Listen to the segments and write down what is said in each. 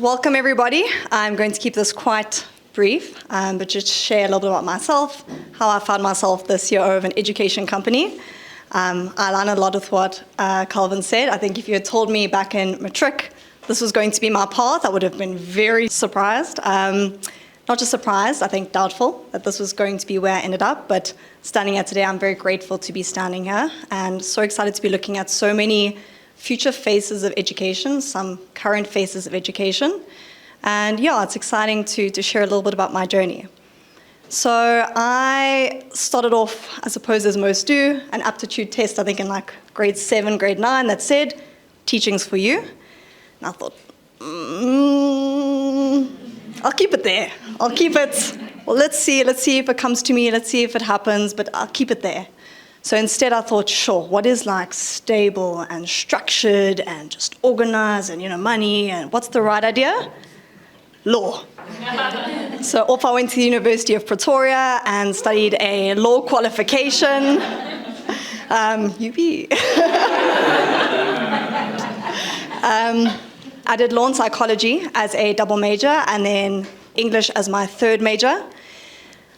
welcome everybody. I'm going to keep this quite brief, but just share a little bit about myself, how I found myself the COO of an education company. I learned a lot with what Calvin said. I think if you had told me back in matric this was going to be my path, I would have been very surprised. Not just surprised, I think doubtful that this was going to be where I ended up, but standing here today, I'm very grateful to be standing here and so excited to be looking at so many future faces of education, some current faces of education. And yeah, it's exciting to share a little bit about my journey. So I started off, I suppose as most do, an aptitude test, I think in like grade 7, grade 9, that said, teaching's for you. And I thought, I'll keep it there. I'll keep it. Well, let's see if it comes to me, let's see if it happens, but I'll keep it there. So instead I thought, sure, what is like stable and structured and just organized and money, and what's the right idea? Law. So off I went to the University of Pretoria and studied a law qualification. UB. I did law and psychology as a double major and then English as my third major.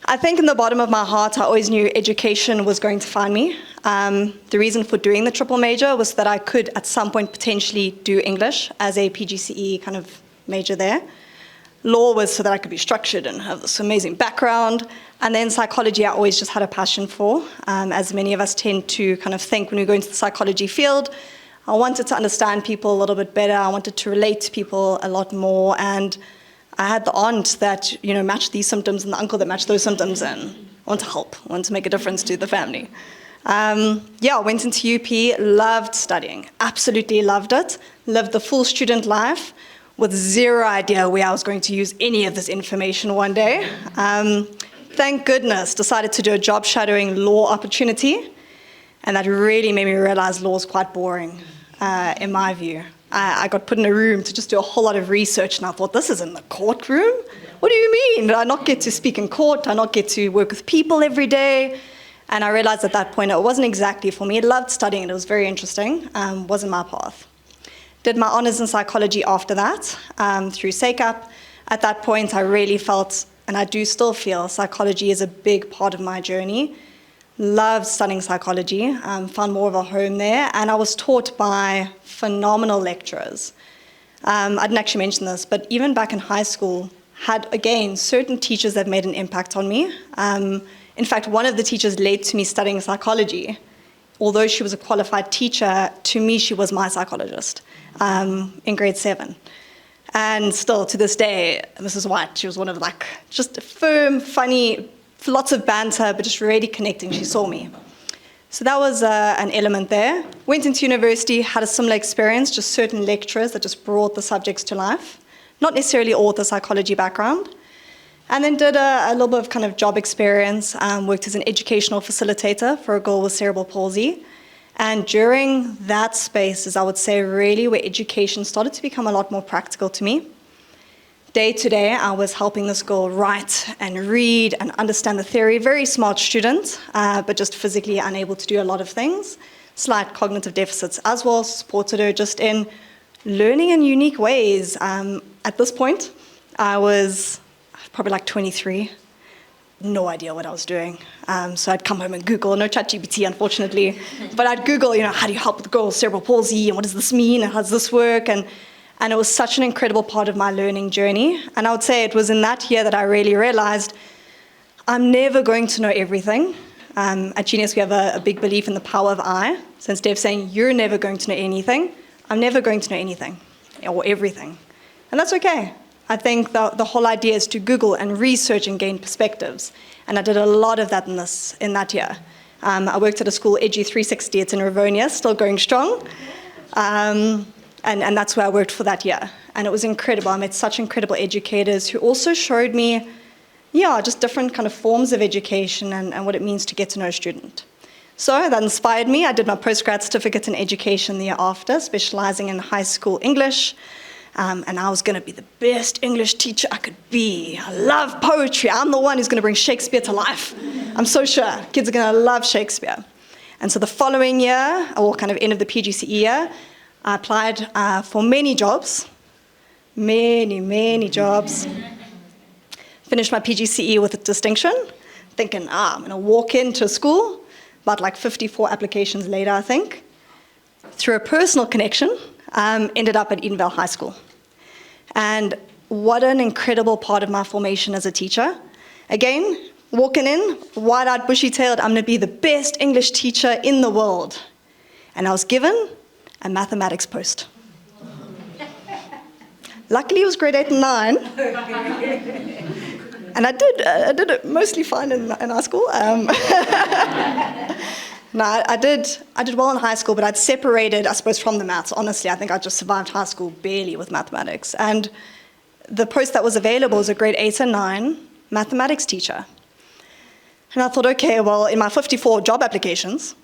I think in the bottom of my heart, I always knew education was going to find me. The reason for doing the triple major was that I could at some point potentially do English as a PGCE kind of major there. Law was so that I could be structured and have this amazing background. And then psychology I always just had a passion for, as many of us tend to kind of think when we go into the psychology field. I wanted to understand people a little bit better. I wanted to relate to people a lot more. And I had the aunt that, matched these symptoms and the uncle that matched those symptoms, and I want to help. I want to make a difference to the family. I went into UP, loved studying, absolutely loved it. Lived the full student life with zero idea where I was going to use any of this information one day. Thank goodness, decided to do a job shadowing law opportunity, and that really made me realize law is quite boring, in my view. I got put in a room to just do a whole lot of research, and I thought, this is in the courtroom? What do you mean? Did I not get to speak in court? Did I not get to work with people every day? And I realized at that point it wasn't exactly for me. I loved studying, it was very interesting, wasn't my path. Did my honors in psychology after that, through SACAP. At that point, I really felt, and I do still feel, psychology is a big part of my journey. Loved studying psychology, found more of a home there, and I was taught by phenomenal lecturers. I didn't actually mention this, but even back in high school, had, again, certain teachers that made an impact on me. In fact, one of the teachers led to me studying psychology. Although she was a qualified teacher, to me, she was my psychologist in grade 7. And still, to this day, Mrs. White, she was one of just firm, funny, lots of banter, but just really connecting. She saw me. So that was an element there. Went into university, had a similar experience, just certain lecturers that just brought the subjects to life. Not necessarily all with a psychology background. And then did a little bit of kind of job experience, worked as an educational facilitator for a girl with cerebral palsy. And during that space is, I would say, really where education started to become a lot more practical to me. Day to day, I was helping this girl write and read and understand the theory. Very smart student, but just physically unable to do a lot of things. Slight cognitive deficits as well, supported her just in learning in unique ways. At this point, I was probably 23. No idea what I was doing. So I'd come home and Google, no ChatGPT, unfortunately, but I'd Google, how do you help with the girl with cerebral palsy, and what does this mean, and how does this work? And it was such an incredible part of my learning journey. And I would say it was in that year that I really realized I'm never going to know everything. At Genius, we have a big belief in the power of I. So instead of saying, you're never going to know anything, I'm never going to know anything or everything. And that's okay. I think the whole idea is to Google and research and gain perspectives. And I did a lot of that in that year. I worked at a school, Edu 360. It's in Rivonia, still going strong. And that's where I worked for that year. And it was incredible. I met such incredible educators who also showed me, just different kind of forms of education and what it means to get to know a student. So that inspired me. I did my postgrad certificate in education the year after, specializing in high school English. And I was going to be the best English teacher I could be. I love poetry. I'm the one who's going to bring Shakespeare to life. I'm so sure kids are going to love Shakespeare. And so the following year, or kind of end of the PGCE year, I applied for many jobs. many jobs. Finished my PGCE with a distinction, thinking, I'm going to walk into school. About like 54 applications later, I think. Through a personal connection, ended up at Edenvale High School. And what an incredible part of my formation as a teacher. Again, walking in, wide-eyed, bushy-tailed, I'm going to be the best English teacher in the world. And I was given a mathematics post. Luckily, it was grade 8 and 9. And I did it mostly fine in high school. No, I did well in high school, but I'd separated, I suppose, from the maths. Honestly, I think I just survived high school barely with mathematics. And the post that was available was a grade 8 and 9 mathematics teacher. And I thought, okay, well, in my 54 job applications,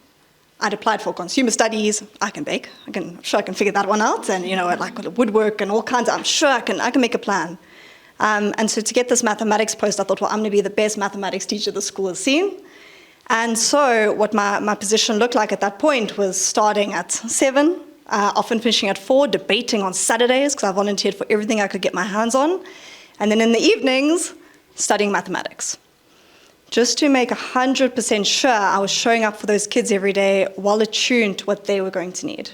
I'd applied for consumer studies. I can bake. I'm sure I can figure that one out. And, like woodwork and all kinds I'm sure I can make a plan. And so to get this mathematics post, I thought, well, I'm going to be the best mathematics teacher the school has seen. And so what my position looked like at that point was starting at 7, often finishing at 4, debating on Saturdays, because I volunteered for everything I could get my hands on. And then in the evenings, studying mathematics. Just to make 100% sure I was showing up for those kids every day, well attuned to what they were going to need.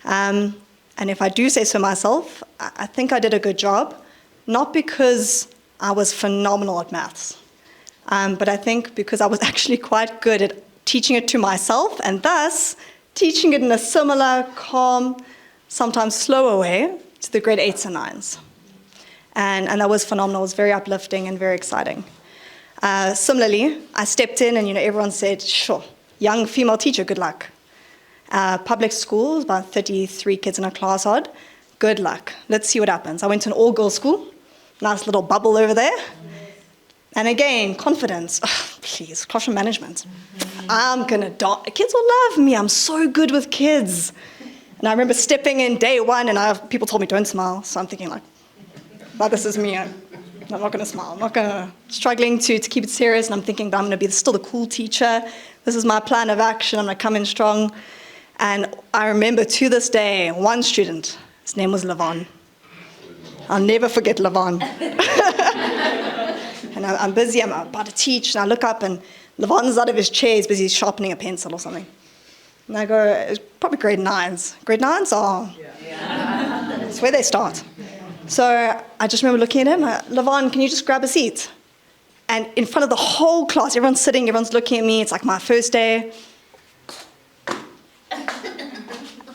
And if I do say so myself, I think I did a good job, not because I was phenomenal at maths, but I think because I was actually quite good at teaching it to myself and thus teaching it in a similar, calm, sometimes slower way to the grade 8s and 9s. And that was phenomenal. It was very uplifting and very exciting. Similarly, I stepped in and everyone said, sure, young female teacher, good luck. Public schools, about 33 kids in a class odd, good luck. Let's see what happens. I went to an all-girls school, nice little bubble over there. And again, confidence. Please, classroom management. I'm going to die. Kids will love me. I'm so good with kids. And I remember stepping in day one, and people told me, don't smile. So I'm thinking, well, this is me. I'm not going to smile. I'm not going to, struggling to keep it serious. And I'm thinking, but I'm going to be still the cool teacher. This is my plan of action. I'm going to come in strong. And I remember to this day, one student, his name was Levon. I'll never forget Levon. And I'm busy, I'm about to teach, and I look up, and Levon's out of his chair, he's busy sharpening a pencil or something. And I go, it's probably grade 9s. Grade 9s are, it's where they start. So I just remember looking at him, Levon, can you just grab a seat? And in front of the whole class, everyone's sitting, everyone's looking at me, it's like my first day.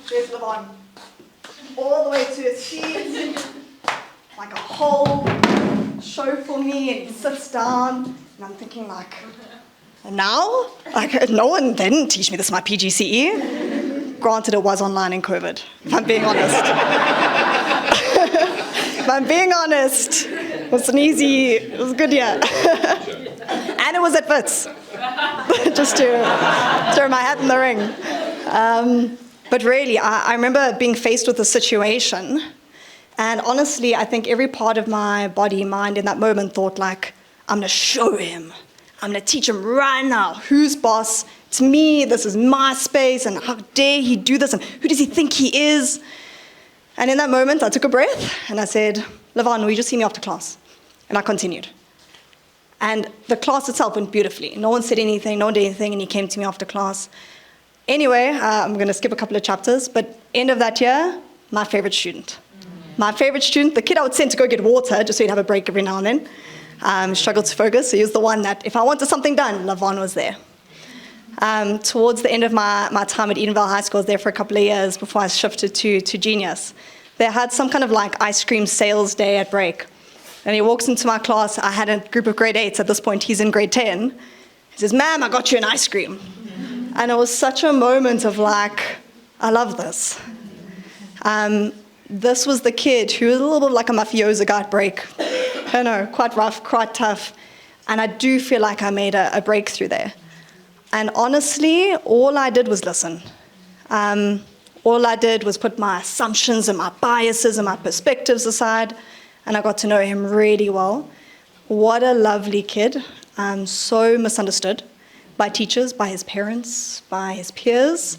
There's Levon, all the way to his feet, like a whole show for me, and he sits down, and I'm thinking and now? No one didn't teach me this in my PGCE. Granted, it was online in COVID, if I'm being honest. If I'm being honest, it was it was a good year. And it was at Wits, just to throw my hat in the ring. But really, I remember being faced with a situation. And honestly, I think every part of my body, mind in that moment thought I'm going to show him. I'm going to teach him right now. Who's boss? It's me. This is my space. And how dare he do this? And who does he think he is? And in that moment, I took a breath and I said, Levon, will you just see me after class? And I continued. And the class itself went beautifully. No one said anything. No one did anything. And he came to me after class. Anyway, I'm going to skip a couple of chapters. But end of that year, my favorite student. My favorite student, the kid I would send to go get water, just so he'd have a break every now and then, struggled to focus. So he was the one that, if I wanted something done, Levon was there. Towards the end of my time at Edenvale High School, I was there for a couple of years before I shifted to Genius. They had some kind of ice cream sales day at break. And he walks into my class. I had a group of grade 8s. At this point, he's in grade 10. He says, ma'am, I got you an ice cream. And it was such a moment of I love this. This was the kid who was a little bit like a mafioso guy at break. I know, quite rough, quite tough. And I do feel like I made a breakthrough there. And honestly, all I did was listen. All I did was put my assumptions and my biases and my perspectives aside, and I got to know him really well. What a lovely kid. So misunderstood by teachers, by his parents, by his peers.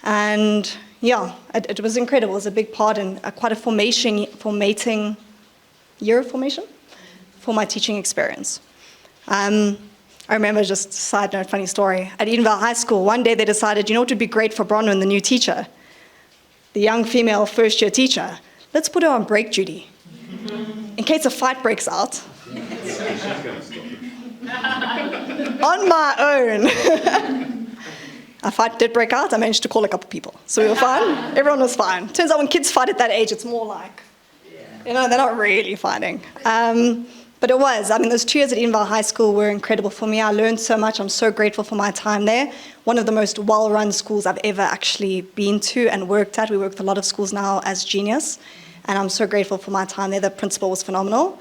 And yeah, it was incredible. It was a big part and quite a formating year of formation for my teaching experience. I remember, just side note, funny story, at Edenvale High School, one day they decided, you know what would be great for Bronwyn, the new teacher? The young female first-year teacher. Let's put her on break duty. In case a fight breaks out. On my own. A fight did break out. I managed to call a couple people. So we were fine. Everyone was fine. Turns out when kids fight at that age, it's more like, they're not really fighting. But it was. Those 2 years at Edenvale High School were incredible for me. I learned so much. I'm so grateful for my time there. One of the most well-run schools I've ever actually been to and worked at. We work with a lot of schools now as Genius, and I'm so grateful for my time there. The principal was phenomenal.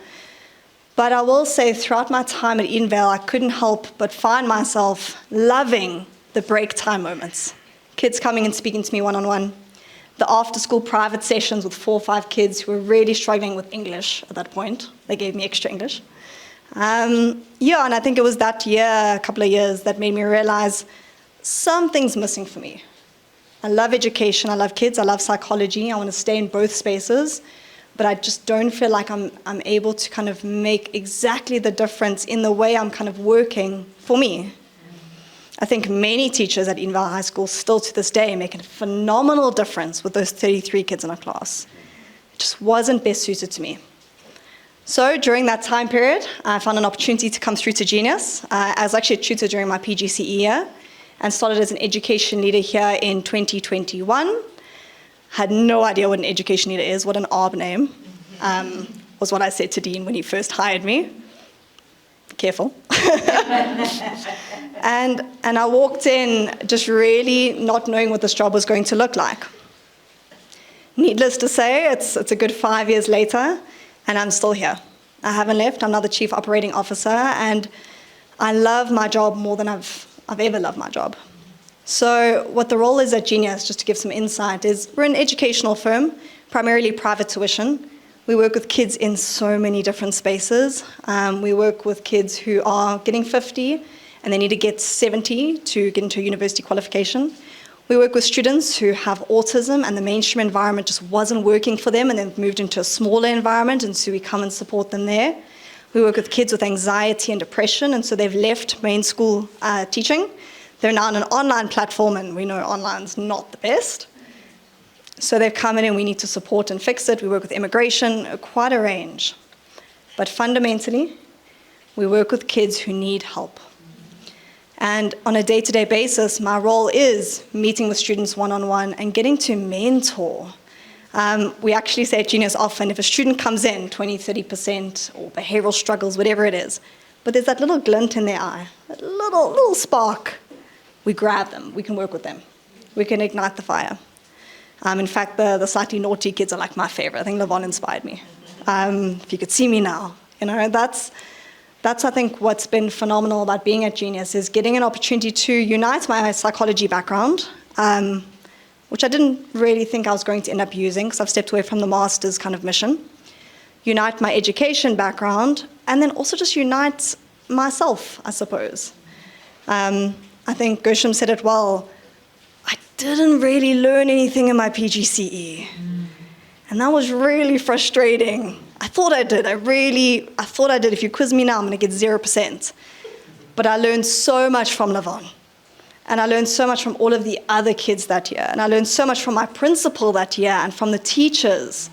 But I will say, throughout my time at Edenvale, I couldn't help but find myself loving the break time moments. Kids coming and speaking to me one-on-one. The after-school private sessions with 4 or 5 kids who were really struggling with English at that point. They gave me extra English. And I think it was that year, a couple of years, that made me realize something's missing for me. I love education, I love kids, I love psychology, I want to stay in both spaces, but I just don't feel like I'm able to kind of make exactly the difference in the way I'm kind of working for me. I think many teachers at Edenvale High School still to this day make a phenomenal difference with those 33 kids in a class. It just wasn't best suited to me. So during that time period, I found an opportunity to come through to Genius. I was actually a tutor during my PGCE year and started as an education leader here in 2021. Had no idea what an education leader is, what an ARB name, was what I said to Dean when he first hired me. Careful. And I walked in just really not knowing what this job was going to look like. Needless to say, it's a good 5 years later, and I'm still here. I haven't left. I'm now the Chief Operating Officer, and I love my job more than I've ever loved my job. So what the role is at Genius, just to give some insight, is we're an educational firm, primarily private tuition. We work with kids in so many different spaces. We work with kids who are getting 50 and they need to get 70 to get into a university qualification. We work with students who have autism and the mainstream environment just wasn't working for them and they've moved into a smaller environment, and so we come and support them there. We work with kids with anxiety and depression, and so they've left main school teaching. They're now on an online platform, and we know online's not the best. So they've come in and we need to support and fix it. We work with immigration, quite a range. But fundamentally, we work with kids who need help. And on a day-to-day basis, my role is meeting with students one-on-one and getting to mentor. We actually say at Genius often, if a student comes in 20, 30% or behavioral struggles, whatever it is, but there's that little glint in their eye, that little spark, we grab them, we can work with them. We can ignite the fire. In fact, the slightly naughty kids are like my favorite. I think Levon inspired me. If you could see me now, that's I think what's been phenomenal about being at Genius is getting an opportunity to unite my psychology background, which I didn't really think I was going to end up using because I've stepped away from the master's kind of mission, unite my education background, and then also just unite myself, I suppose. I think Gershom said it well, I didn't really learn anything in my PGCE. And that was really frustrating. I thought I did. I thought I did. If you quiz me now, I'm going to get 0%. But I learned so much from Levon. And I learned so much from all of the other kids that year. And I learned so much from my principal that year and from the teachers.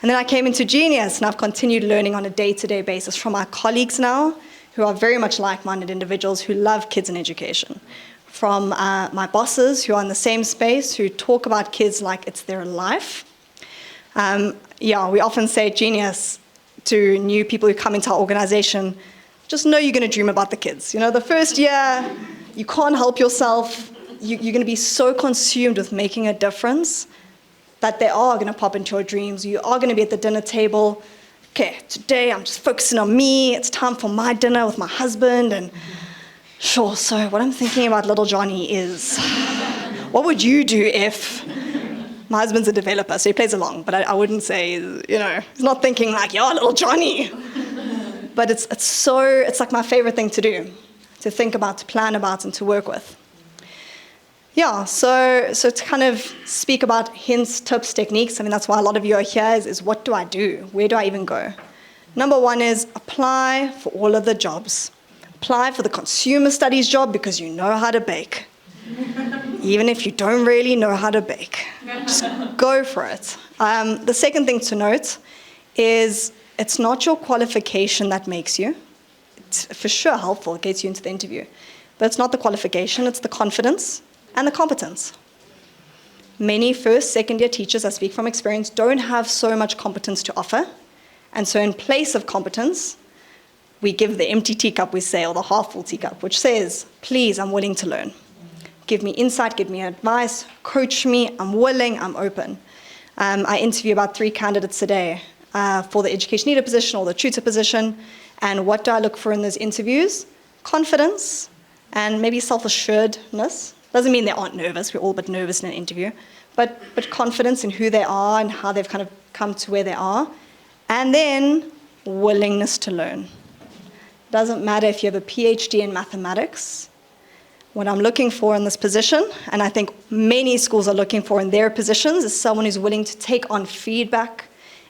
And then I came into Genius, and I've continued learning on a day-to-day basis from my colleagues now, who are very much like-minded individuals who love kids and education. From my bosses who are in the same space, who talk about kids like it's their life. We often say at Genius to new people who come into our organization, just know you're going to dream about the kids. The first year, you can't help yourself. You're going to be so consumed with making a difference that they are going to pop into your dreams. You are going to be at the dinner table. Okay, today I'm just focusing on me. It's time for my dinner with my husband. And sure, so what I'm thinking about little Johnny is, what would you do if... My husband's a developer, so he plays along, but I wouldn't say, he's not thinking like, yo, little Johnny. But it's like my favorite thing to do, to think about, to plan about, and to work with. Yeah, so to kind of speak about hints, tips, techniques, I mean, that's why a lot of you are here, is what do I do? Where do I even go? Number one is apply for all of the jobs. Apply for the consumer studies job because you know how to bake. Even if you don't really know how to bake, just go for it. The second thing to note is it's not your qualification that makes you. It's for sure helpful, it gets you into the interview. But it's not the qualification, it's the confidence and the competence. Many first, second year teachers, I speak from experience, don't have so much competence to offer. And so in place of competence, we give the empty teacup, we say, or the half full teacup, which says, please, I'm willing to learn. Give me insight, give me advice, coach me, I'm willing, I'm open. I interview about 3 candidates a day for the education leader position or the tutor position. And what do I look for in those interviews? Confidence and maybe self-assuredness. Doesn't mean they aren't nervous, we're all a bit nervous in an interview, but confidence in who they are and how they've kind of come to where they are. And then willingness to learn. Doesn't matter if you have a PhD in mathematics. What I'm looking for in this position, and I think many schools are looking for in their positions, is someone who's willing to take on feedback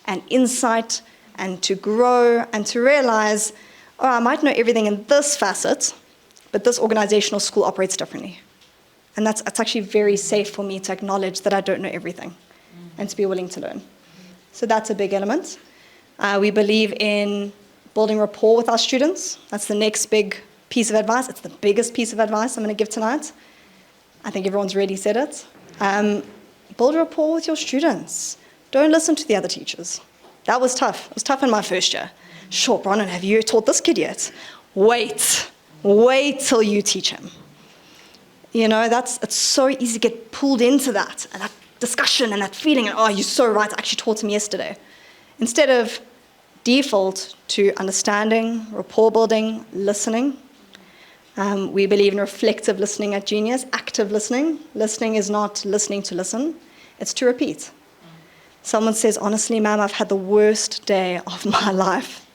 and insight and to grow and to realize, oh, I might know everything in this facet, but this organizational school operates differently. And that's actually very safe for me to acknowledge that I don't know everything and to be willing to learn. So that's a big element. We believe in building rapport with our students. That's the next big piece of advice. It's the biggest piece of advice I'm going to give tonight. I think everyone's already said it. Build rapport with your students. Don't listen to the other teachers. That was tough. It was tough in my first year. Sure, Bronwyn, have you taught this kid yet? Wait till you teach him. You know, it's so easy to get pulled into that, and that discussion and that feeling, and oh, you're so right, I actually taught him yesterday. Instead of default to understanding, rapport building, listening. We believe in reflective listening at Genius, active listening. Listening is not listening to listen, it's to repeat. Someone says, honestly, ma'am, I've had the worst day of my life.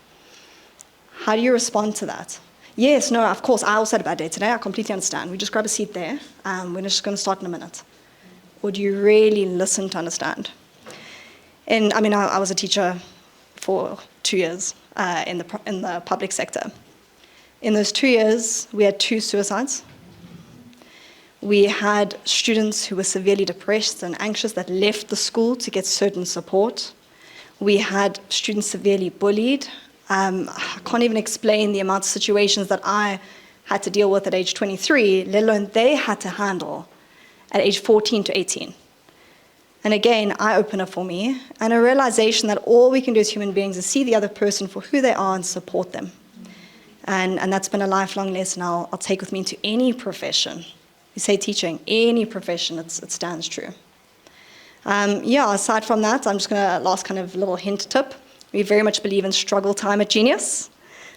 How do you respond to that? Yes, no, of course, I also had a bad day today. I completely understand. We just grab a seat there. We're just going to start in a minute. Or do you really listen to understand? And I was a teacher for 2 years in the public sector. In those 2 years, we had 2 suicides. We had students who were severely depressed and anxious that left the school to get certain support. We had students severely bullied. I can't even explain the amount of situations that I had to deal with at age 23, let alone they had to handle at age 14 to 18. And again, eye-opener for me, and a realization that all we can do as human beings is see the other person for who they are and support them. And that's been a lifelong lesson I'll take with me into any profession. You say teaching, any profession, it stands true. Aside from that, I'm just going to last kind of little hint tip. We very much believe in struggle time at Genius.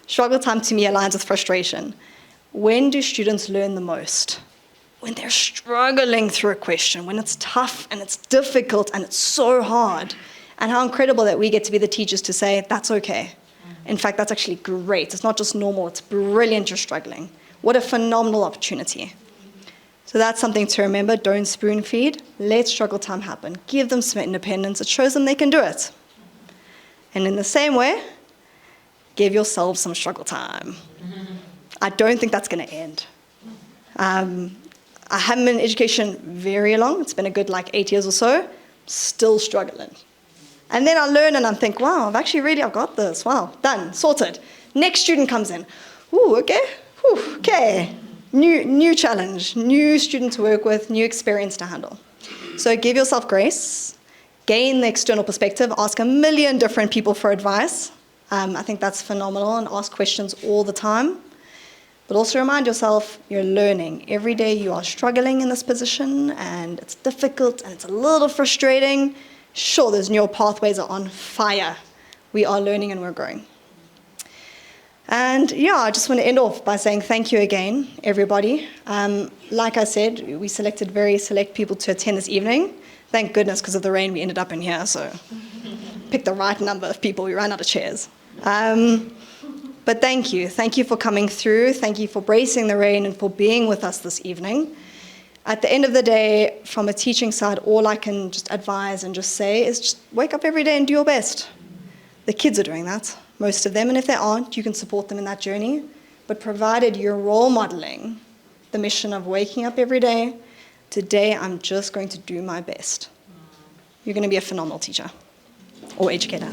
Struggle time to me aligns with frustration. When do students learn the most? When they're struggling through a question, when it's tough and it's difficult and it's so hard. And how incredible that we get to be the teachers to say, that's okay. In fact, that's actually great. It's not just normal, it's brilliant you're struggling. What a phenomenal opportunity. So that's something to remember. Don't spoon feed. Let struggle time happen. Give them some independence. It shows them they can do it. And in the same way, give yourselves some struggle time. I don't think that's going to end. I haven't been in education very long. It's been a good 8 years or so. Still struggling. And then I learn and I think, wow, I've got this. Wow, done, sorted. Next student comes in. Ooh, okay. Ooh, okay. New challenge, new student to work with, new experience to handle. So give yourself grace, gain the external perspective, ask a million different people for advice. I think that's phenomenal, and ask questions all the time. But also remind yourself you're learning. Every day you are struggling in this position, and it's difficult, and it's a little frustrating. Sure, those neural pathways are on fire. We are learning and we're growing. And I just want to end off by saying thank you again, everybody. Like I said, we selected very select people to attend this evening. Thank goodness, because of the rain, we ended up in here, so picked the right number of people. We ran out of chairs. But thank you. Thank you for coming through. Thank you for bracing the rain and for being with us this evening. At the end of the day, from a teaching side, all I can just advise and just say is just wake up every day and do your best. The kids are doing that, most of them, and if they aren't, you can support them in that journey. But provided you're role modeling the mission of waking up every day, today I'm just going to do my best. You're going to be a phenomenal teacher or educator.